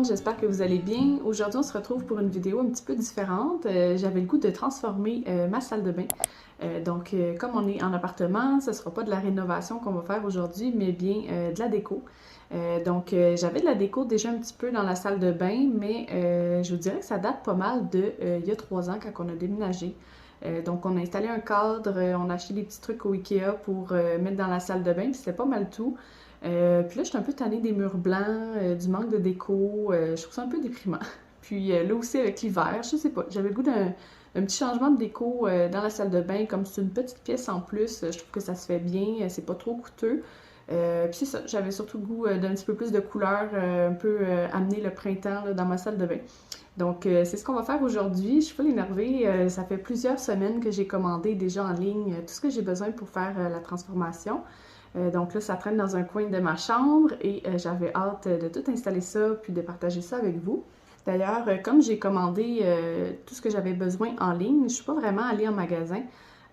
monde, j'espère que vous allez bien. Aujourd'hui, on se retrouve pour une vidéo un petit peu différente. J'avais le goût de transformer ma salle de bain. Comme on est en appartement, ce ne sera pas de la rénovation qu'on va faire aujourd'hui, mais bien de la déco. J'avais de la déco déjà un petit peu dans la salle de bain, mais je vous dirais que ça date pas mal de il y a 3 ans quand on a déménagé. On a installé un cadre, on a acheté des petits trucs au Ikea pour mettre dans la salle de bain, puis c'était pas mal tout. Puis là, je suis un peu tannée des murs blancs, du manque de déco. Je trouve ça un peu déprimant. Puis là aussi, avec l'hiver, je sais pas, j'avais le goût d'un petit changement de déco dans la salle de bain. Comme c'est une petite pièce en plus, je trouve que ça se fait bien, c'est pas trop coûteux. Puis c'est ça, j'avais surtout le goût d'un petit peu plus de couleurs, un peu amener le printemps là, dans ma salle de bain. C'est ce qu'on va faire aujourd'hui. Je suis pas énervée. Ça fait plusieurs semaines que j'ai commandé déjà en ligne tout ce que j'ai besoin pour faire la transformation. Donc là, ça traîne dans un coin de ma chambre et j'avais hâte de tout installer ça puis de partager ça avec vous. D'ailleurs, comme j'ai commandé tout ce que j'avais besoin en ligne, je suis pas vraiment allée en magasin.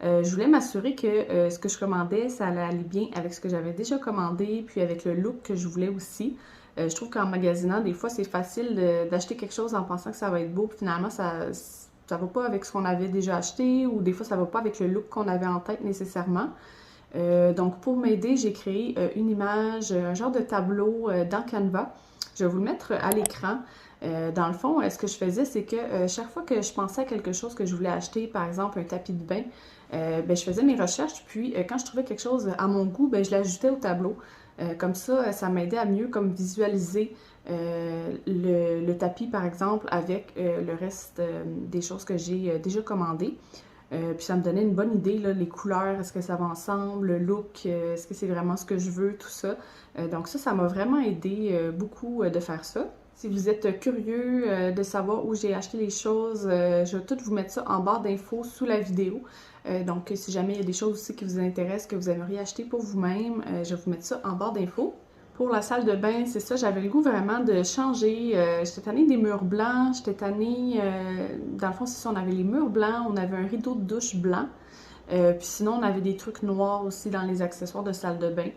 Je voulais m'assurer que ce que je commandais, ça allait aller bien avec ce que j'avais déjà commandé, puis avec le look que je voulais aussi. Je trouve qu'en magasinant, des fois, c'est facile d'acheter quelque chose en pensant que ça va être beau, puis finalement, ça va pas avec ce qu'on avait déjà acheté, ou des fois, ça va pas avec le look qu'on avait en tête nécessairement. Donc, pour m'aider, j'ai créé une image, un genre de tableau dans Canva. Je vais vous le mettre à l'écran. Dans le fond, ce que je faisais, c'est que chaque fois que je pensais à quelque chose que je voulais acheter, par exemple un tapis de bain, je faisais mes recherches, puis quand je trouvais quelque chose à mon goût, je l'ajoutais au tableau. Comme ça m'aidait à mieux comme visualiser le tapis, par exemple, avec le reste des choses que j'ai déjà commandées. Puis ça me donnait une bonne idée, là, les couleurs, est-ce que ça va ensemble, le look, est-ce que c'est vraiment ce que je veux, tout ça. Ça m'a vraiment aidé beaucoup de faire ça. Si vous êtes curieux de savoir où j'ai acheté les choses, je vais tout vous mettre ça en barre d'infos sous la vidéo. Si jamais il y a des choses aussi qui vous intéressent, que vous aimeriez acheter pour vous-même, je vais vous mettre ça en barre d'infos. Pour la salle de bain, c'est ça, j'avais le goût vraiment de changer. J'étais tannée des murs blancs, j'étais tannée, dans le fond, c'est ça, on avait les murs blancs, on avait un rideau de douche blanc, puis sinon, on avait des trucs noirs aussi dans les accessoires de salle de bain.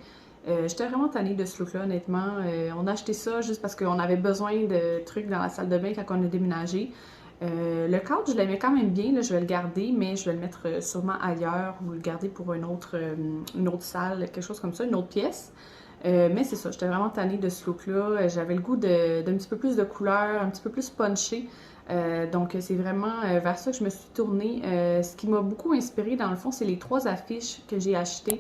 J'étais vraiment tannée de ce look-là, honnêtement. On a acheté ça juste parce qu'on avait besoin de trucs dans la salle de bain quand on a déménagé. Le cadre, je l'aimais quand même bien, là, je vais le garder, mais je vais le mettre sûrement ailleurs ou le garder pour une autre salle, quelque chose comme ça, une autre pièce. Mais c'est ça, j'étais vraiment tannée de ce look-là. J'avais le goût d'un petit peu plus de couleur, un petit peu plus punché. C'est vraiment vers ça que je me suis tournée. Ce qui m'a beaucoup inspirée, dans le fond, c'est les 3 affiches que j'ai achetées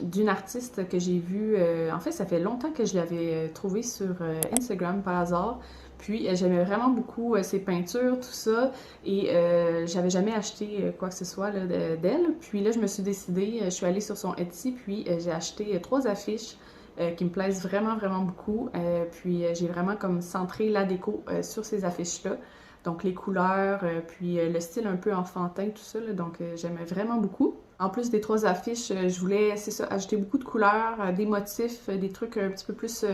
d'une artiste que j'ai vue. En fait, ça fait longtemps que je l'avais trouvée sur Instagram par hasard. Puis j'aimais vraiment beaucoup ses peintures, tout ça, et j'avais jamais acheté quoi que ce soit là, d'elle. Puis là, je me suis décidée, je suis allée sur son Etsy, puis j'ai acheté 3 affiches qui me plaisent vraiment, vraiment beaucoup. J'ai vraiment comme centré la déco sur ces affiches-là. Donc les couleurs, puis le style un peu enfantin, tout ça, là, j'aimais vraiment beaucoup. En plus des 3 affiches, je voulais, c'est ça, ajouter beaucoup de couleurs, des motifs, des trucs un petit peu plus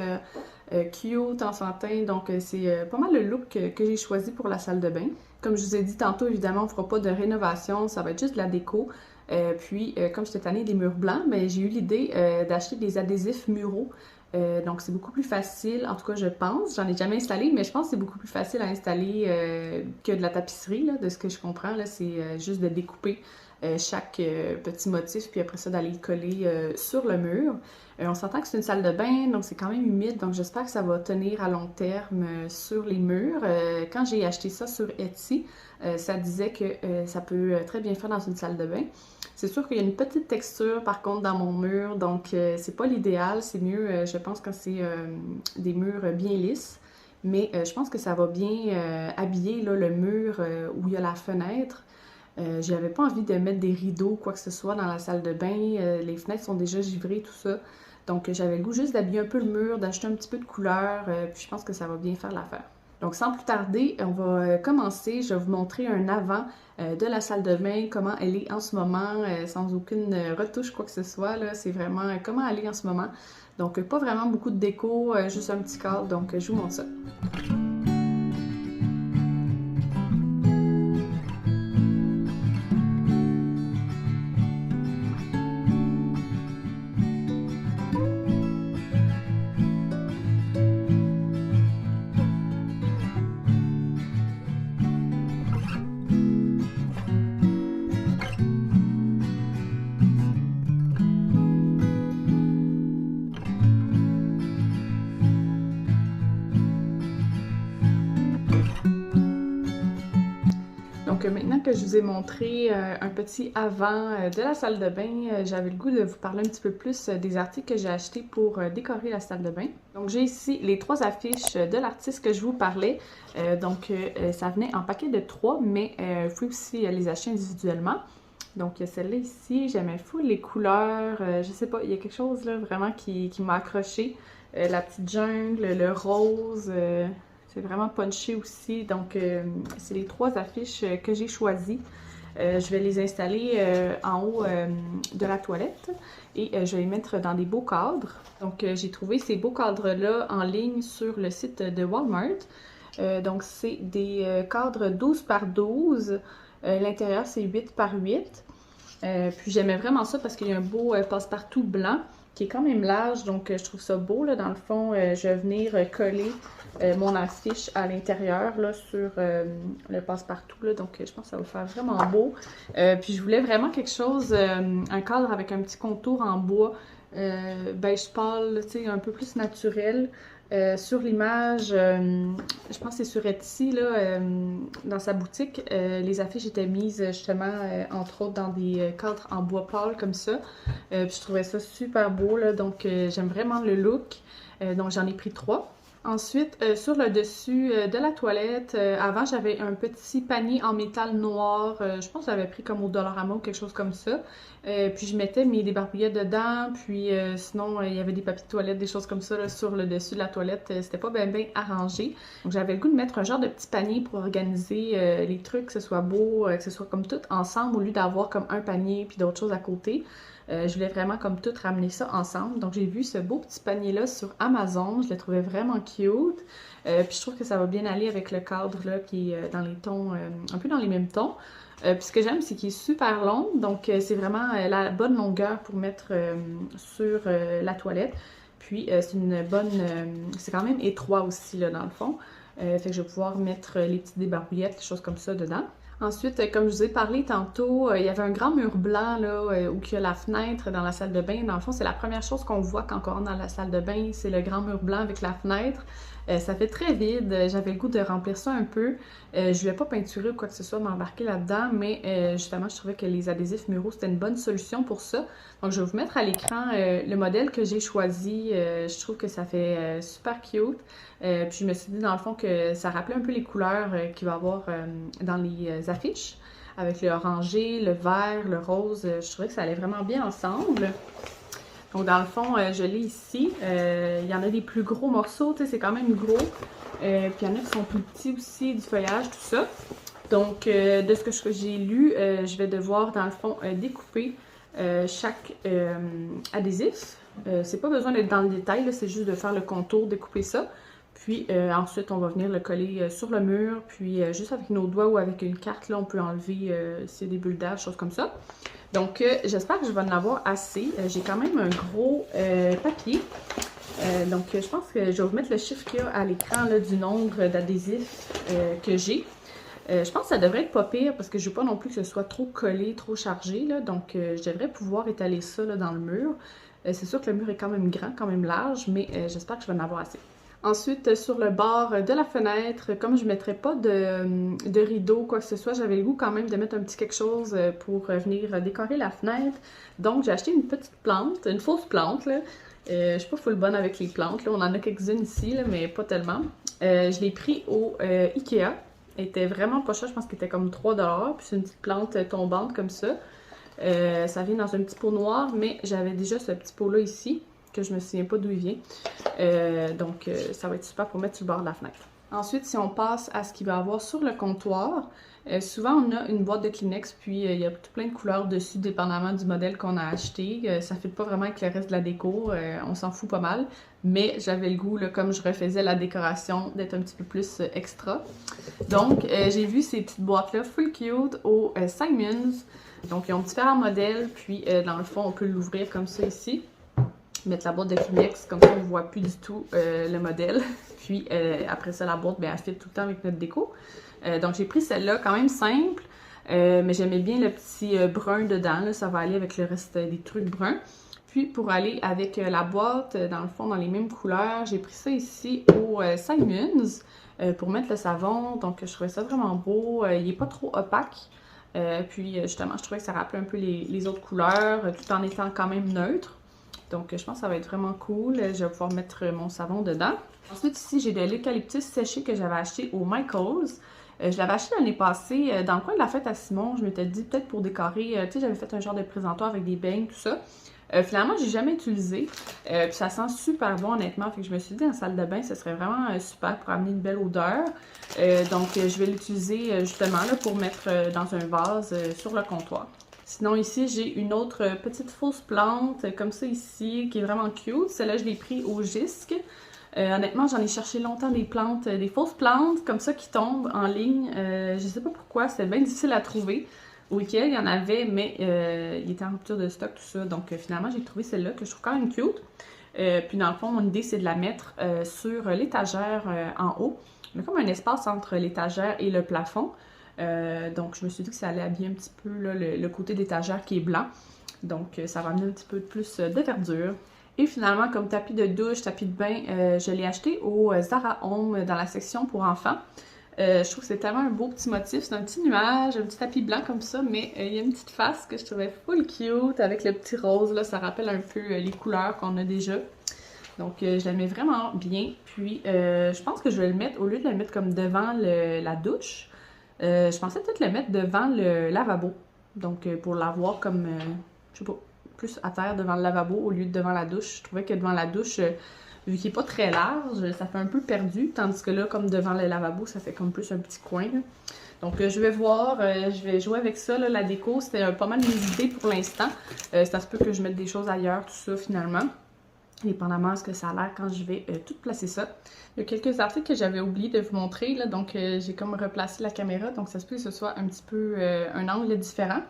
cute, enfantin. C'est pas mal le look que j'ai choisi pour la salle de bain. Comme je vous ai dit tantôt, évidemment, on fera pas de rénovation, ça va être juste de la déco. Comme j'étais tannée des murs blancs, j'ai eu l'idée d'acheter des adhésifs muraux. C'est beaucoup plus facile, en tout cas je pense, j'en ai jamais installé, mais je pense que c'est beaucoup plus facile à installer que de la tapisserie, là, de ce que je comprends, là, c'est juste de découper chaque petit motif, puis après ça d'aller le coller sur le mur. On s'entend que c'est une salle de bain, donc c'est quand même humide, donc j'espère que ça va tenir à long terme sur les murs. Quand j'ai acheté ça sur Etsy, ça disait que ça peut très bien faire dans une salle de bain. C'est sûr qu'il y a une petite texture par contre dans mon mur, c'est pas l'idéal, c'est mieux je pense quand c'est des murs bien lisses, mais je pense que ça va bien habiller là, le mur où il y a la fenêtre. J'avais pas envie de mettre des rideaux, quoi que ce soit dans la salle de bain, les fenêtres sont déjà givrées, tout ça. J'avais le goût juste d'habiller un peu le mur, d'acheter un petit peu de couleur, puis je pense que ça va bien faire l'affaire. Donc, sans plus tarder, on va commencer. Je vais vous montrer un avant de la salle de bain, comment elle est en ce moment, sans aucune retouche, quoi que ce soit. Là, c'est vraiment comment elle est en ce moment. Donc, pas vraiment beaucoup de déco, juste un petit cadre. Donc, je vous montre ça. Donc maintenant que je vous ai montré un petit avant de la salle de bain, j'avais le goût de vous parler un petit peu plus des articles que j'ai achetés pour décorer la salle de bain. Donc j'ai ici les 3 affiches de l'artiste que je vous parlais. Ça venait en paquet de 3, mais vous pouvez aussi les acheter individuellement. Donc celle-là ici, j'aimais full les couleurs, je sais pas, il y a quelque chose là vraiment qui m'a accroché. La petite jungle, le rose... c'est vraiment punché aussi, donc c'est les 3 affiches que j'ai choisies. Je vais les installer en haut de la toilette et je vais les mettre dans des beaux cadres. Donc j'ai trouvé ces beaux cadres-là en ligne sur le site de Walmart. Donc c'est des cadres 12 par 12. L'intérieur c'est 8 par 8. Puis j'aimais vraiment ça parce qu'il y a un beau passe-partout blanc qui est quand même large, donc je trouve ça beau là. Dans le fond, je vais venir coller mon affiche à l'intérieur là sur le passe-partout là, donc je pense que ça va faire vraiment beau. Puis je voulais vraiment quelque chose, un cadre avec un petit contour en bois beige pâle, tu sais, un peu plus naturel. Sur l'image, je pense que c'est sur Etsy, là, dans sa boutique, les affiches étaient mises justement, entre autres, dans des cadres en bois pâle comme ça. Puis je trouvais ça super beau, là, donc j'aime vraiment le look. Donc j'en ai pris 3. Ensuite, sur le dessus de la toilette, avant j'avais un petit panier en métal noir, je pense que j'avais pris comme au Dollarama ou quelque chose comme ça. Puis je mettais mes débarbouillettes dedans, puis sinon il y avait des papiers de toilette, des choses comme ça là, sur le dessus de la toilette, c'était pas bien arrangé. Donc j'avais le goût de mettre un genre de petit panier pour organiser les trucs, que ce soit beau, que ce soit comme tout ensemble au lieu d'avoir comme un panier puis d'autres choses à côté. Je voulais vraiment comme tout ramener ça ensemble. Donc j'ai vu ce beau petit panier-là sur Amazon. Je le trouvais vraiment cute. Puis je trouve que ça va bien aller avec le cadre là qui est dans les tons, un peu dans les mêmes tons. Puis ce que j'aime, c'est qu'il est super long. Donc c'est vraiment la bonne longueur pour mettre sur la toilette. Puis c'est une bonne... c'est quand même étroit aussi là dans le fond. Fait que je vais pouvoir mettre les petites débarbouillettes, des choses comme ça dedans. Ensuite, comme je vous ai parlé tantôt, il y avait un grand mur blanc là, où il y a la fenêtre dans la salle de bain. Dans le fond, c'est la première chose qu'on voit quand on rentre dans la salle de bain, c'est le grand mur blanc avec la fenêtre. Ça fait très vide, j'avais le goût de remplir ça un peu. Je ne voulais pas peinturer ou quoi que ce soit, m'embarquer là-dedans, mais justement, je trouvais que les adhésifs muraux, c'était une bonne solution pour ça. Donc, je vais vous mettre à l'écran le modèle que j'ai choisi. Je trouve que ça fait super cute. Puis je me suis dit, dans le fond, que ça rappelait un peu les couleurs qu'il va y avoir dans les affiches, avec le orangé, le vert, le rose. Je trouvais que ça allait vraiment bien ensemble. Donc, dans le fond, je l'ai ici. Il y en a des plus gros morceaux, tu sais, c'est quand même gros. Puis, il y en a qui sont plus petits aussi, du feuillage, tout ça. Donc, de ce que j'ai lu, je vais devoir, dans le fond, découper chaque adhésif. C'est pas besoin d'être dans le détail, c'est juste de faire le contour, découper ça. Puis ensuite, on va venir le coller sur le mur. Puis juste avec nos doigts ou avec une carte, là, on peut enlever s'il y a des bulles d'air, choses comme ça. Donc, j'espère que je vais en avoir assez. J'ai quand même un gros papier. Donc, je pense que je vais vous mettre le chiffre qu'il y a à l'écran du nombre d'adhésifs que j'ai. Je pense que ça devrait être pas pire parce que je ne veux pas non plus que ce soit trop collé, trop chargé. Là, donc, je devrais pouvoir étaler ça là, dans le mur. C'est sûr que le mur est quand même grand, quand même large, mais j'espère que je vais en avoir assez. Ensuite, sur le bord de la fenêtre, comme je ne mettrais pas de rideau, quoi que ce soit, j'avais le goût quand même de mettre un petit quelque chose pour venir décorer la fenêtre. Donc, j'ai acheté une petite plante, une fausse plante, là. Je suis pas full bonne avec les plantes, là. On en a quelques-unes ici, là, mais pas tellement. Je l'ai pris au Ikea. Elle était vraiment pas chère, je pense qu'elle était comme 3$. Puis c'est une petite plante tombante comme ça. Ça vient dans un petit pot noir, mais j'avais déjà ce petit pot-là ici, que je me souviens pas d'où il vient. Donc, ça va être super pour mettre sur le bord de la fenêtre. Ensuite, si on passe à ce qu'il va y avoir sur le comptoir, souvent on a une boîte de Kleenex, puis il y a tout plein de couleurs dessus, dépendamment du modèle qu'on a acheté. Ça ne fait pas vraiment avec le reste de la déco, on s'en fout pas mal. Mais j'avais le goût, là, comme je refaisais la décoration, d'être un petit peu plus extra. Donc, j'ai vu ces petites boîtes-là full cute au Simons. Donc, ils ont différents modèles, puis dans le fond, on peut l'ouvrir comme ça ici. Mettre la boîte de Kleenex, comme ça on ne voit plus du tout le modèle. Puis après ça, la boîte, bien, elle fit tout le temps avec notre déco. Donc j'ai pris celle-là, quand même simple, mais j'aimais bien le petit brun dedans, là, ça va aller avec le reste des trucs bruns. Puis pour aller avec la boîte, dans le fond, dans les mêmes couleurs, j'ai pris ça ici au Simons pour mettre le savon. Donc je trouvais ça vraiment beau. Il n'est pas trop opaque. Puis justement, je trouvais que ça rappelait un peu les autres couleurs, tout en étant quand même neutre. Donc je pense que ça va être vraiment cool. Je vais pouvoir mettre mon savon dedans. Ensuite ici, j'ai de l'eucalyptus séché que j'avais acheté au Michaels. Je l'avais acheté l'année passée dans le coin de la fête à Simon. Je m'étais dit peut-être pour décorer, tu sais, j'avais fait un genre de présentoir avec des beignes, tout ça. Finalement, j'ai jamais utilisé. Puis ça sent super bon, honnêtement. Fait que je me suis dit, en salle de bain, ce serait vraiment super pour amener une belle odeur. Donc, je vais l'utiliser justement là, pour mettre dans un vase sur le comptoir. Sinon, ici, j'ai une autre petite fausse plante, comme ça ici, qui est vraiment cute. Celle-là, je l'ai pris au Gisque. Honnêtement, j'en ai cherché longtemps des plantes, des fausses plantes comme ça qui tombent en ligne. Je sais pas pourquoi, c'est bien difficile à trouver. Au Ikea, il y en avait, mais il était en rupture de stock, tout ça. Donc, finalement, j'ai trouvé celle-là que je trouve quand même cute. Puis, dans le fond, mon idée, c'est de la mettre sur l'étagère en haut. Il y a comme un espace entre l'étagère et le plafond. Donc, je me suis dit que ça allait habiller un petit peu là, le côté d'étagère qui est blanc. Donc, ça va amener un petit peu plus de verdure. Et finalement, comme tapis de douche, tapis de bain, je l'ai acheté au Zara Home dans la section pour enfants. Je trouve que c'est tellement un beau petit motif. C'est un petit nuage, un petit tapis blanc comme ça, mais il y a une petite face que je trouvais full cute avec le petit rose. Là, ça rappelle un peu les couleurs qu'on a déjà. Donc, je la mets vraiment bien. Puis, je pense que je vais le mettre, au lieu de le mettre comme devant la douche, je pensais peut-être le mettre devant le lavabo. Donc, pour l'avoir comme, je sais pas, plus à terre devant le lavabo au lieu de devant la douche. Je trouvais que devant la douche, vu qu'il n'est pas très large, ça fait un peu perdu. Tandis que là, comme devant le lavabo, ça fait comme plus un petit coin. Là. Donc, je vais voir, je vais jouer avec ça. Là, la déco, c'était pas mal mes idées pour l'instant. Ça se peut que je mette des choses ailleurs, tout ça, finalement. Dépendamment de ce que ça a l'air quand je vais tout placer ça. Il y a quelques articles que j'avais oublié de vous montrer, là, donc j'ai comme replacé la caméra, donc ça se peut que ce soit un petit peu un angle différent.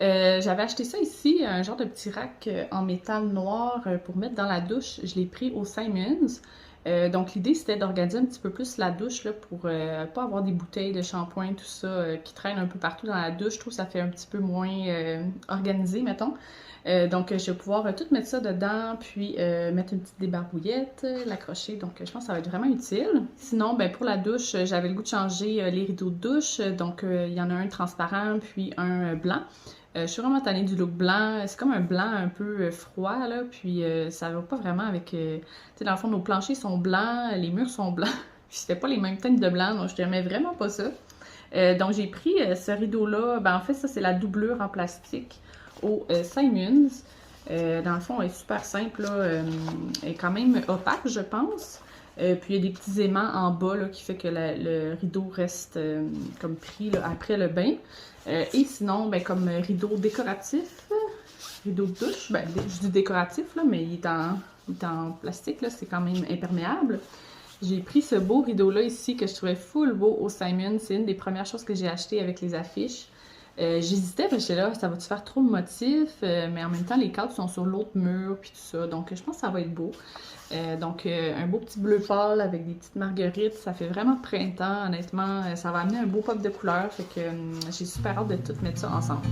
J'avais acheté ça ici, un genre de petit rack en métal noir pour mettre dans la douche. Je l'ai pris au Simons. Donc l'idée c'était d'organiser un petit peu plus la douche là, pour pas avoir des bouteilles de shampoing, tout ça qui traînent un peu partout dans la douche. Je trouve que ça fait un petit peu moins organisé, mettons. Donc je vais pouvoir tout mettre ça dedans, puis mettre une petite débarbouillette, l'accrocher. Donc je pense que ça va être vraiment utile. Sinon, ben pour la douche, j'avais le goût de changer les rideaux de douche. Donc il y en a un transparent, puis un blanc. Je suis vraiment tannée du look blanc. C'est comme un blanc un peu froid, là. Puis ça va pas vraiment avec... tu sais, dans le fond, nos planchers sont blancs, les murs sont blancs. Puis c'était pas les mêmes teintes de blanc, donc je n'aimais vraiment pas ça. Donc j'ai pris ce rideau-là. Ben en fait, ça, c'est la doublure en plastique au Simons. Dans le fond, elle est super simple, là. Elle est quand même opaque, je pense. Puis il y a des petits aimants en bas là, qui fait que le rideau reste comme pris là, après le bain. Et sinon, ben, comme rideau décoratif, rideau de douche, ben, je dis décoratif, là, mais il est en plastique, là, c'est quand même imperméable. J'ai pris ce beau rideau-là ici que je trouvais full beau au Simon. C'est une des premières choses que j'ai achetées avec les affiches. J'hésitais parce que j'étais là, ça va-tu faire trop de motifs? Mais en même temps, les cadres sont sur l'autre mur, puis tout ça. Donc, je pense que ça va être beau. Donc, un beau petit bleu pâle avec des petites marguerites. Ça fait vraiment printemps, honnêtement. Ça va amener un beau pop de couleurs. Fait que j'ai super hâte de tout mettre ça ensemble.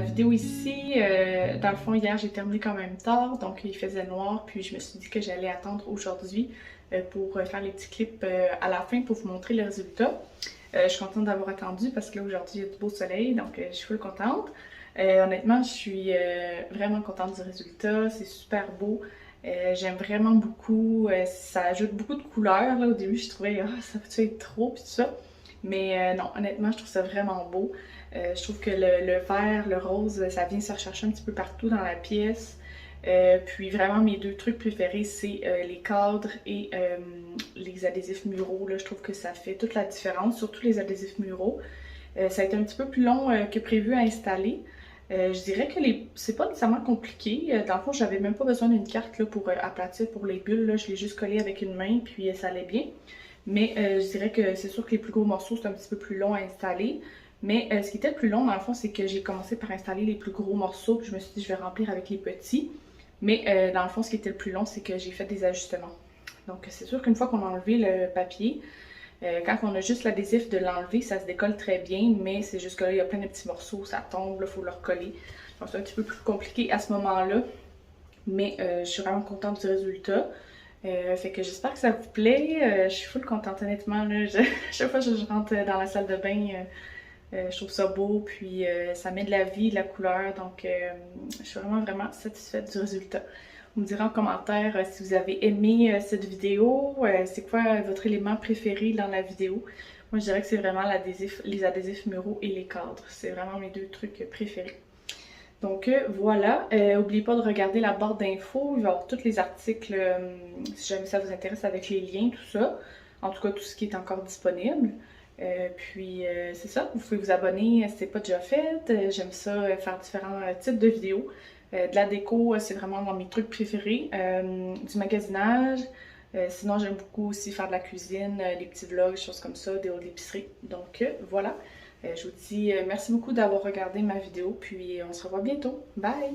vidéo ici. Dans le fond, hier, j'ai terminé quand même tard, donc il faisait noir, puis je me suis dit que j'allais attendre aujourd'hui pour faire les petits clips à la fin pour vous montrer le résultat. Je suis contente d'avoir attendu parce que là, aujourd'hui, il y a du beau soleil, donc je suis full contente. Honnêtement, je suis vraiment contente du résultat, c'est super beau. J'aime vraiment beaucoup, ça ajoute beaucoup de couleurs. Là, au début, je trouvais, ah, ça peut être trop, puis tout ça. Mais non, honnêtement, je trouve ça vraiment beau. Je trouve que le vert, le rose, ça vient se rechercher un petit peu partout dans la pièce. Puis vraiment, mes deux trucs préférés, c'est les cadres et les adhésifs muraux. Là, je trouve que ça fait toute la différence, surtout les adhésifs muraux. Ça a été un petit peu plus long que prévu à installer. Je dirais que c'est pas nécessairement compliqué. Dans le fond, j'avais même pas besoin d'une carte là, pour aplatir pour les bulles. Là. Je l'ai juste collé avec une main, puis ça allait bien. Mais je dirais que c'est sûr que les plus gros morceaux, c'est un petit peu plus long à installer. Mais ce qui était le plus long, dans le fond, c'est que j'ai commencé par installer les plus gros morceaux, puis je me suis dit, je vais remplir avec les petits. Mais dans le fond, ce qui était le plus long, c'est que j'ai fait des ajustements. Donc, c'est sûr qu'une fois qu'on a enlevé le papier, quand on a juste l'adhésif de l'enlever, ça se décolle très bien, mais c'est juste que là, il y a plein de petits morceaux, ça tombe, il faut le recoller. Donc, c'est un petit peu plus compliqué à ce moment-là. Mais je suis vraiment contente du résultat. Fait que j'espère que ça vous plaît. Je suis full contente, honnêtement. Là. Chaque fois que je rentre dans la salle de bain, je trouve ça beau. Puis ça met de la vie, de la couleur. Donc je suis vraiment satisfaite du résultat. Vous me direz en commentaire si vous avez aimé cette vidéo. C'est quoi votre élément préféré dans la vidéo? Moi, je dirais que c'est vraiment les adhésifs muraux et les cadres. C'est vraiment mes deux trucs préférés. Donc voilà, n'oubliez pas de regarder la barre d'infos, il va y avoir tous les articles, si jamais ça vous intéresse, avec les liens, tout ça. En tout cas, tout ce qui est encore disponible. Puis c'est ça, vous pouvez vous abonner si ce n'est pas déjà fait. J'aime ça, faire différents types de vidéos. De la déco, c'est vraiment dans mes trucs préférés. Du magasinage. Sinon, j'aime beaucoup aussi faire de la cuisine, des petits vlogs, choses comme ça, des hauts d'épicerie. Donc voilà. Je vous dis merci beaucoup d'avoir regardé ma vidéo, puis on se revoit bientôt. Bye!